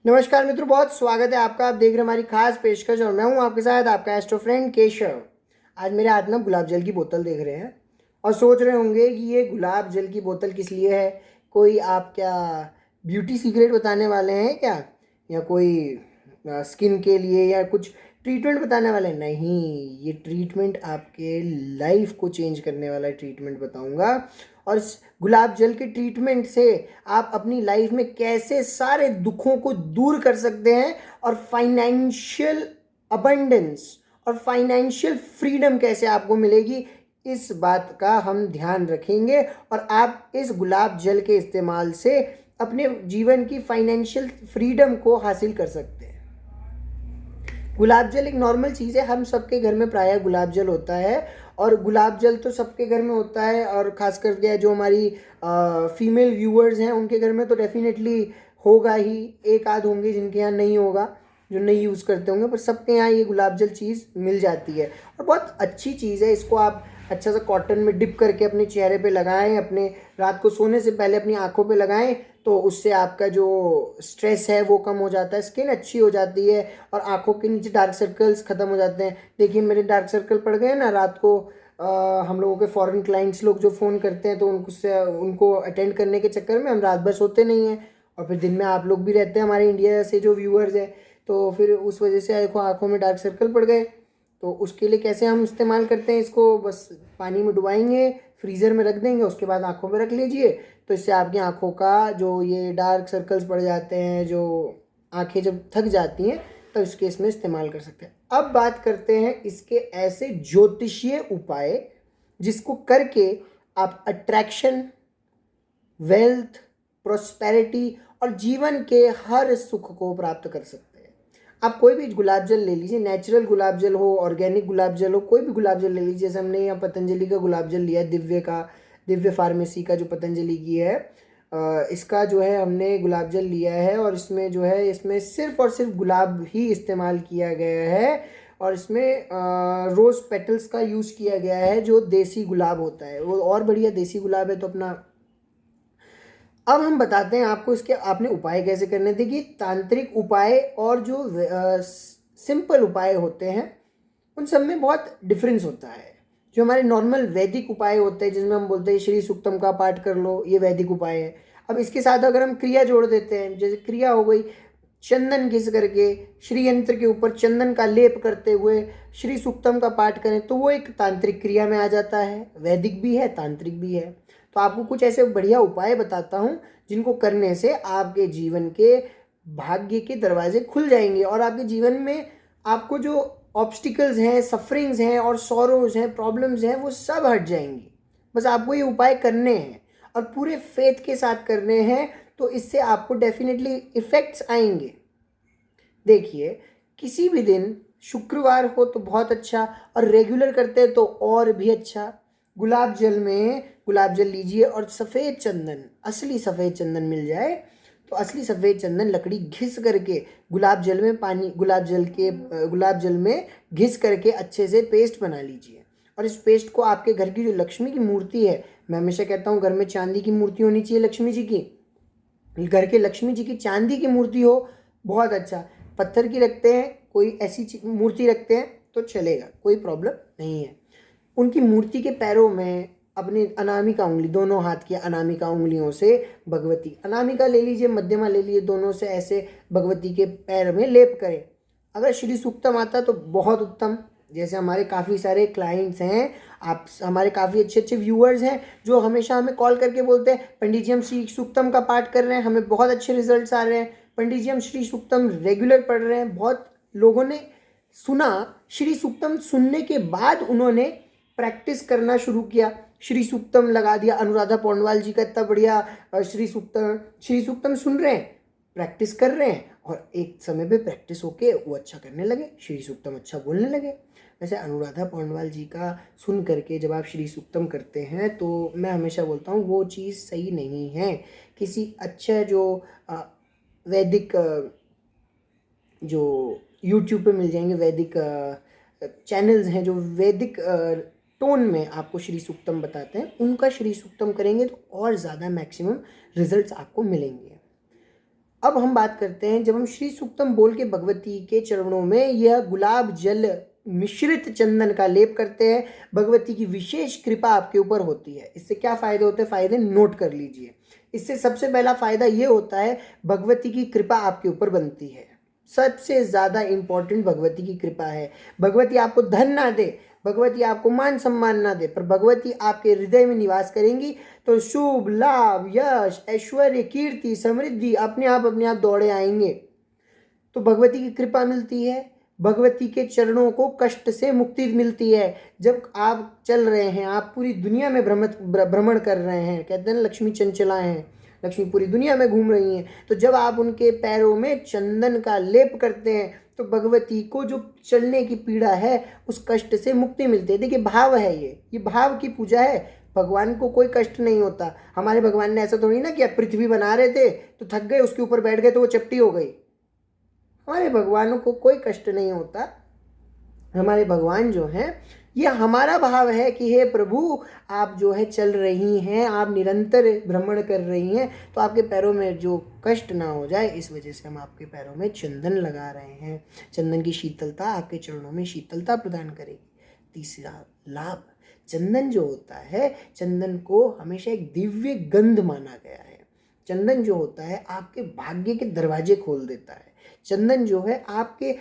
नमस्कार मित्रों, बहुत स्वागत है आपका। आप देख रहे हैं हमारी खास पेशकश और मैं हूं आपके साथ आपका एस्ट्रो फ्रेंड केशव। आज मेरे हाथ में गुलाब जल की बोतल देख रहे हैं और सोच रहे होंगे कि ये गुलाब जल की बोतल किस लिए है। कोई आप क्या ब्यूटी सीक्रेट बताने वाले हैं क्या, या कोई स्किन के लिए या कुछ ट्रीटमेंट बताने वाले? नहीं, ये ट्रीटमेंट आपके लाइफ को चेंज करने वाला ट्रीटमेंट बताऊंगा। और इस गुलाब जल के ट्रीटमेंट से आप अपनी लाइफ में कैसे सारे दुखों को दूर कर सकते हैं और फाइनेंशियल अबंडेंस और फाइनेंशियल फ्रीडम कैसे आपको मिलेगी, इस बात का हम ध्यान रखेंगे। और आप इस गुलाब जल के इस्तेमाल से अपने जीवन की फाइनेंशियल फ्रीडम को हासिल कर सकते हैं। गुलाब जल एक नॉर्मल चीज़ है, हम सबके घर में प्रायः गुलाब जल होता है और गुलाब जल तो सबके घर में होता है। और ख़ास करके जो हमारी फीमेल व्यूअर्स हैं उनके घर में तो डेफिनेटली होगा ही, एक आध होंगे जिनके यहाँ नहीं होगा, जो नहीं यूज़ करते होंगे, पर सबके यहाँ ये गुलाब जल चीज़ मिल जाती है और बहुत अच्छी चीज़ है। इसको आप अच्छा सा कॉटन में डिप करके अपने चेहरे पे लगाएं, अपने रात को सोने से पहले अपनी आँखों पे लगाएं, तो उससे आपका जो स्ट्रेस है वो कम हो जाता है, स्किन अच्छी हो जाती है और आँखों के नीचे डार्क सर्कल्स ख़त्म हो जाते हैं। देखिए मेरे डार्क सर्कल पड़ गए ना रात को। हम लोगों के फॉरेन क्लाइंट्स लोग जो फ़ोन करते हैं तो उनको अटेंड करने के चक्कर में हम रात भर सोते नहीं हैं, और फिर दिन में आप लोग भी रहते हैं हमारे इंडिया से जो व्यूअर्स हैं, तो फिर उस वजह से आँखों में डार्क सर्कल पड़ गए। तो उसके लिए कैसे हम इस्तेमाल करते हैं इसको, बस पानी में डुबाएंगे, फ्रीज़र में रख देंगे, उसके बाद आँखों में रख लीजिए, तो इससे आपकी आँखों का जो ये डार्क सर्कल्स पड़ जाते हैं, जो आँखें जब थक जाती हैं, तब इसके इसमें इस्तेमाल कर सकते हैं। अब बात करते हैं इसके ऐसे ज्योतिषीय उपाय जिसको करके आप अट्रैक्शन, वेल्थ, प्रोस्पेरिटी और जीवन के हर सुख को प्राप्त कर सकते हैं। आप कोई भी गुलाब जल ले लीजिए, नेचुरल गुलाब जल हो, ऑर्गेनिक गुलाब जल हो, कोई भी गुलाब जल ले लीजिए। जैसे हमने यहाँ पतंजलि का गुलाब जल लिया है, दिव्य फार्मेसी का जो पतंजलि की है, इसका जो है हमने गुलाब जल लिया है और इसमें जो है इसमें सिर्फ और सिर्फ गुलाब ही इस्तेमाल किया गया है और इसमें रोज़ पेटल्स का यूज़ किया गया है, जो देसी गुलाब होता है वो और बढ़िया देसी गुलाब है। तो अपना अब हम बताते हैं आपको इसके आपने उपाय कैसे करने। देखिए तांत्रिक उपाय और जो सिंपल उपाय होते हैं उन सब में बहुत डिफरेंस होता है। जो हमारे नॉर्मल वैदिक उपाय होते हैं जिसमें हम बोलते हैं श्री सूक्तम का पाठ कर लो, ये वैदिक उपाय है। अब इसके साथ अगर हम क्रिया जोड़ देते हैं, जैसे क्रिया हो गई चंदन घिस करके श्री यंत्र के ऊपर चंदन का लेप करते हुए श्री सूक्तम का पाठ करें, तो वो एक तांत्रिक क्रिया में आ जाता है, वैदिक भी है तांत्रिक भी है। तो आपको कुछ ऐसे बढ़िया उपाय बताता हूँ जिनको करने से आपके जीवन के भाग्य के दरवाजे खुल जाएंगे और आपके जीवन में आपको जो ऑब्स्टिकल्स हैं, सफरिंग्स हैं और सॉरोज हैं, प्रॉब्लम्स हैं, वो सब हट जाएंगी। बस आपको ये उपाय करने हैं और पूरे फेथ के साथ करने हैं, तो इससे आपको डेफिनेटली इफ़ेक्ट्स आएंगे। देखिए किसी भी दिन शुक्रवार हो तो बहुत अच्छा, और रेगुलर करते हैं तो और भी अच्छा। गुलाब जल लीजिए और सफ़ेद चंदन, असली सफ़ेद चंदन मिल जाए तो असली सफ़ेद चंदन लकड़ी घिस करके गुलाब जल में घिस करके अच्छे से पेस्ट बना लीजिए। और इस पेस्ट को आपके घर की जो लक्ष्मी की मूर्ति है, मैं हमेशा कहता हूँ घर में चांदी की मूर्ति होनी चाहिए लक्ष्मी जी की, घर के लक्ष्मी जी की चांदी की मूर्ति हो बहुत अच्छा। पत्थर की रखते हैं, कोई ऐसी मूर्ति रखते हैं तो चलेगा, कोई प्रॉब्लम नहीं है। उनकी मूर्ति के पैरों में अपनी अनामिका उंगली, दोनों हाथ की अनामिका उंगलियों से भगवती, अनामिका ले लीजिए, मध्यमा ले लीजिए, दोनों से ऐसे भगवती के पैर में लेप करें। अगर श्री सूक्तम आता तो बहुत उत्तम। जैसे हमारे काफ़ी सारे क्लाइंट्स हैं, आप हमारे काफ़ी अच्छे अच्छे व्यूअर्स हैं जो हमेशा हमें कॉल करके बोलते हैं पंडित जी हम श्री सूक्तम का पाठ कर रहे हैं, हमें बहुत अच्छे रिजल्ट्स आ रहे हैं, पंडित जी हम श्री सूक्तम रेगुलर पढ़ रहे हैं। बहुत लोगों ने सुना, श्री सूक्तम सुनने के बाद उन्होंने प्रैक्टिस करना शुरू किया, श्री सूक्तम लगा दिया। अनुराधा पौंडवाल जी का इतना बढ़िया श्री सूक्तम सुन रहे हैं, प्रैक्टिस कर रहे हैं और एक समय पे प्रैक्टिस होके वो अच्छा करने लगे, श्री सूक्तम अच्छा बोलने लगे। वैसे अनुराधा पौंडवाल जी का सुन करके जब आप श्री सूक्तम करते हैं तो मैं हमेशा बोलता हूँ वो चीज़ सही नहीं है। किसी अच्छा जो वैदिक जो यूट्यूब पे मिल जाएंगे वैदिक चैनल्स हैं जो वैदिक टोन में आपको श्री सूक्तम बताते हैं, उनका श्री सूक्तम करेंगे तो और ज़्यादा मैक्सिमम रिजल्ट्स आपको मिलेंगे। अब हम बात करते हैं, जब हम श्री सूक्तम बोल के भगवती के चरणों में यह गुलाब जल मिश्रित चंदन का लेप करते हैं, भगवती की विशेष कृपा आपके ऊपर होती है। इससे क्या फायदे होते हैं, फायदे नोट कर लीजिए। इससे सबसे पहला फायदा ये होता है, भगवती की कृपा आपके ऊपर बनती है। सबसे ज़्यादा इम्पोर्टेंट भगवती की कृपा है। भगवती आपको धन ना दे, भगवती आपको मान सम्मान ना दे, पर भगवती आपके हृदय में निवास करेंगी तो शुभ लाभ, यश, ऐश्वर्य, कीर्ति, समृद्धि अपने आप दौड़े आएंगे। तो भगवती की कृपा मिलती है, भगवती के चरणों को कष्ट से मुक्ति मिलती है। जब आप चल रहे हैं, आप पूरी दुनिया में भ्रमण कर रहे हैं, कहते हैं लक्ष्मी चंचला हैं, लक्ष्मी पूरी दुनिया में घूम रही हैं, तो जब आप उनके पैरों में चंदन का लेप करते हैं तो भगवती को जो चलने की पीड़ा है उस कष्ट से मुक्ति मिलती है। देखिए भाव है, ये भाव की पूजा है। भगवान को कोई कष्ट नहीं होता। हमारे भगवान ने ऐसा थोड़ी ना किया, पृथ्वी बना रहे थे तो थक गए, उसके ऊपर बैठ गए तो वो चपटी हो गई। हमारे भगवानों को कोई कष्ट नहीं होता। हमारे भगवान जो हैं, ये हमारा भाव है कि हे प्रभु, आप जो है चल रही हैं, आप निरंतर भ्रमण कर रही हैं, तो आपके पैरों में जो कष्ट ना हो जाए, इस वजह से हम आपके पैरों में चंदन लगा रहे हैं। चंदन की शीतलता आपके चरणों में शीतलता प्रदान करेगी। तीसरा लाभ, चंदन जो होता है, चंदन को हमेशा एक दिव्य गंध माना गया है। चंदन जो होता है आपके भाग्य के दरवाजे खोल देता है। चंदन जो है आपके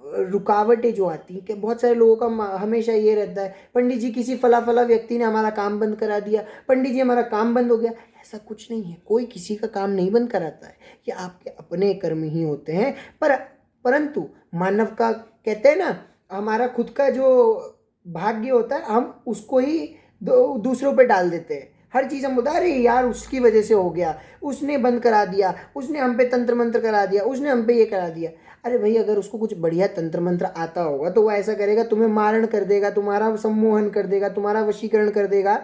रुकावटें जो आती हैं, कि बहुत सारे लोगों का हमेशा ये रहता है, पंडित जी किसी फला फला व्यक्ति ने हमारा काम बंद करा दिया, पंडित जी हमारा काम बंद हो गया। ऐसा कुछ नहीं है, कोई किसी का काम नहीं बंद कराता है, ये आपके अपने कर्म ही होते हैं। परंतु मानव का, कहते हैं ना, हमारा खुद का जो भाग्य होता है हम उसको ही दूसरों पे डाल देते हैं। हर चीज़ हम बता रहे हैं, यार उसकी वजह से हो गया, उसने बंद करा दिया, उसने हम पे तंत्र मंत्र करा दिया, उसने हम पे ये करा दिया। अरे भाई, अगर उसको कुछ बढ़िया तंत्र मंत्र आता होगा तो वो ऐसा करेगा, तुम्हें मारण कर देगा, तुम्हारा सम्मोहन कर देगा, तुम्हारा वशीकरण कर देगा,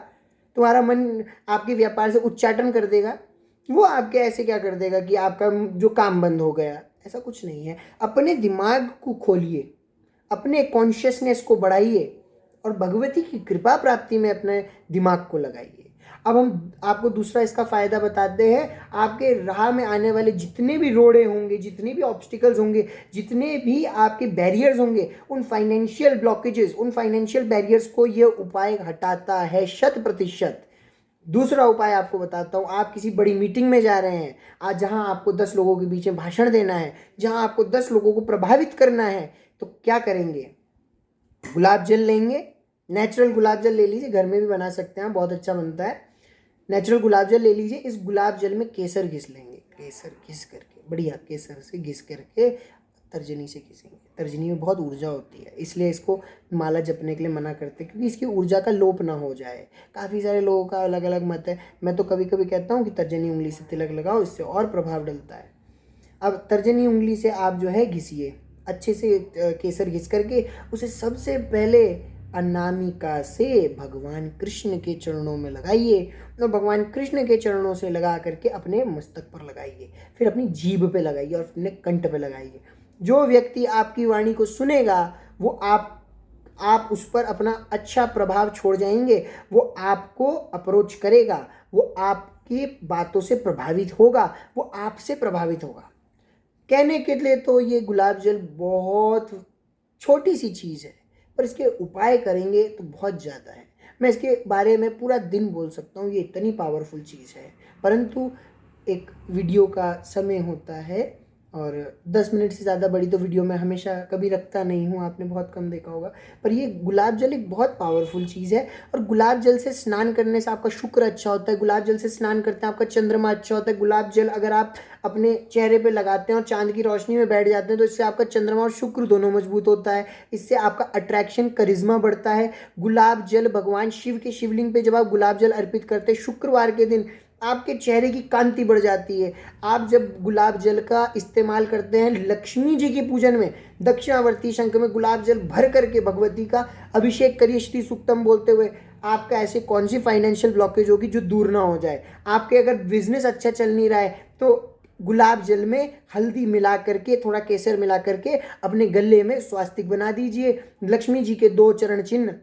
तुम्हारा मन आपके व्यापार से उच्चाटन कर देगा। वो आपके ऐसे क्या कर देगा कि आपका जो काम बंद हो गया। ऐसा कुछ नहीं है। अपने दिमाग को खोलिए, अपने कॉन्शियसनेस को बढ़ाइए और भगवती की कृपा प्राप्ति में अपने दिमाग को लगाइए। अब हम आपको दूसरा इसका फ़ायदा बताते हैं। आपके राह में आने वाले जितने भी रोड़े होंगे, जितने भी ऑब्स्टिकल्स होंगे, जितने भी आपके बैरियर्स होंगे, उन फाइनेंशियल ब्लॉकेजेस, उन फाइनेंशियल बैरियर्स को ये उपाय हटाता है 100%। दूसरा उपाय आपको बताता हूँ। आप किसी बड़ी मीटिंग में जा रहे हैं, आज जहाँ आपको 10 लोगों के बीच में भाषण देना है, जहाँ आपको 10 लोगों को प्रभावित करना है, तो क्या करेंगे? गुलाब जल लेंगे, नेचुरल गुलाब जल ले लीजिए, घर में भी बना सकते हैं, बहुत अच्छा बनता है। नेचुरल गुलाब जल ले लीजिए, इस गुलाब जल में केसर घिस लेंगे, केसर घिस करके, बढ़िया केसर से घिस करके तर्जनी से घिसेंगे। तर्जनी में बहुत ऊर्जा होती है, इसलिए इसको माला जपने के लिए मना करते हैं, क्योंकि इसकी ऊर्जा का लोप ना हो जाए। काफ़ी सारे लोगों का अलग अलग मत है। मैं तो कभी कभी कहता हूँ कि तर्जनी उंगली से तिलक लगाओ, इससे और प्रभाव डलता है। अब तर्जनी उंगली से आप जो है घिसिए अच्छे से, केसर घिस करके उसे सबसे पहले अनामिका से भगवान कृष्ण के चरणों में लगाइए, और भगवान कृष्ण के चरणों से लगा करके अपने मस्तक पर लगाइए, फिर अपनी जीभ पे लगाइए और अपने कंठ पे लगाइए। जो व्यक्ति आपकी वाणी को सुनेगा वो आप उस पर अपना अच्छा प्रभाव छोड़ जाएंगे, वो आपको अप्रोच करेगा, वो आपकी बातों से प्रभावित होगा, वो आपसे प्रभावित होगा। कहने के लिए तो ये गुलाब जल बहुत छोटी सी चीज़ है, पर इसके उपाय करेंगे तो बहुत ज़्यादा है। मैं इसके बारे में पूरा दिन बोल सकता हूँ, ये इतनी पावरफुल चीज़ है, परंतु एक वीडियो का समय होता है और 10 मिनट से ज़्यादा बड़ी तो वीडियो मैं हमेशा कभी रखता नहीं हूँ, आपने बहुत कम देखा होगा। पर ये गुलाब जल एक बहुत पावरफुल चीज़ है, और गुलाब जल से स्नान करने से आपका शुक्र अच्छा होता है। गुलाब जल से स्नान करते हैं आपका चंद्रमा अच्छा होता है। गुलाब जल अगर आप अपने चेहरे पे लगाते हैं और चांद की रोशनी में बैठ जाते हैं तो इससे आपका चंद्रमा और शुक्र दोनों मजबूत होता है, इससे आपका अट्रैक्शन करिश्मा बढ़ता है। गुलाब जल भगवान शिव के शिवलिंग पे जब आप गुलाब जल अर्पित करते हैं शुक्रवार के दिन, आपके चेहरे की कांति बढ़ जाती है। आप जब गुलाब जल का इस्तेमाल करते हैं लक्ष्मी जी के पूजन में, दक्षिणावर्ती शंख में गुलाब जल भर करके भगवती का अभिषेक करिए श्री सूक्तम बोलते हुए, आपका ऐसे कौन सी फाइनेंशियल ब्लॉकेज होगी जो दूर ना हो जाए। आपके अगर बिजनेस अच्छा चल नहीं रहा है तो गुलाब जल में हल्दी मिला करके, थोड़ा केसर मिला करके अपने गले में स्वास्तिक बना दीजिए। लक्ष्मी जी के 2 चरण चिन्ह,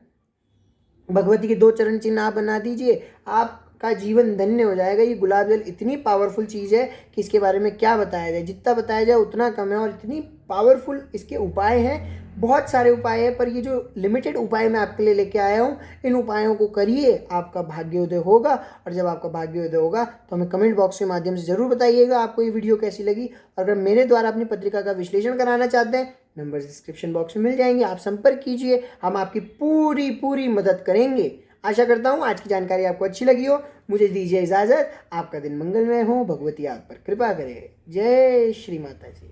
भगवती के 2 चरण चिन्ह आप बना दीजिए। आप का जीवन धन्य हो जाएगा। ये गुलाब जल इतनी पावरफुल चीज़ है कि इसके बारे में क्या बताया जाए, जितना बताया जाए उतना कम है। और इतनी पावरफुल इसके उपाय हैं, बहुत सारे उपाय हैं, पर ये जो लिमिटेड उपाय मैं आपके लिए लेके आया हूँ, इन उपायों को करिए, आपका भाग्योदय होगा। और जब आपका भाग्योदय होगा तो हमें कमेंट बॉक्स के माध्यम से ज़रूर बताइएगा आपको ये वीडियो कैसी लगी। और अगर मेरे द्वारा अपनी पत्रिका का विश्लेषण कराना चाहते हैं, नंबर डिस्क्रिप्शन बॉक्स में मिल जाएंगे, आप संपर्क कीजिए, हम आपकी पूरी पूरी मदद करेंगे। आशा करता हूँ आज की जानकारी आपको अच्छी लगी हो। मुझे दीजिए इजाज़त, आपका दिन मंगलमय हो, भगवती आप पर कृपा करे। जय श्री माता जी।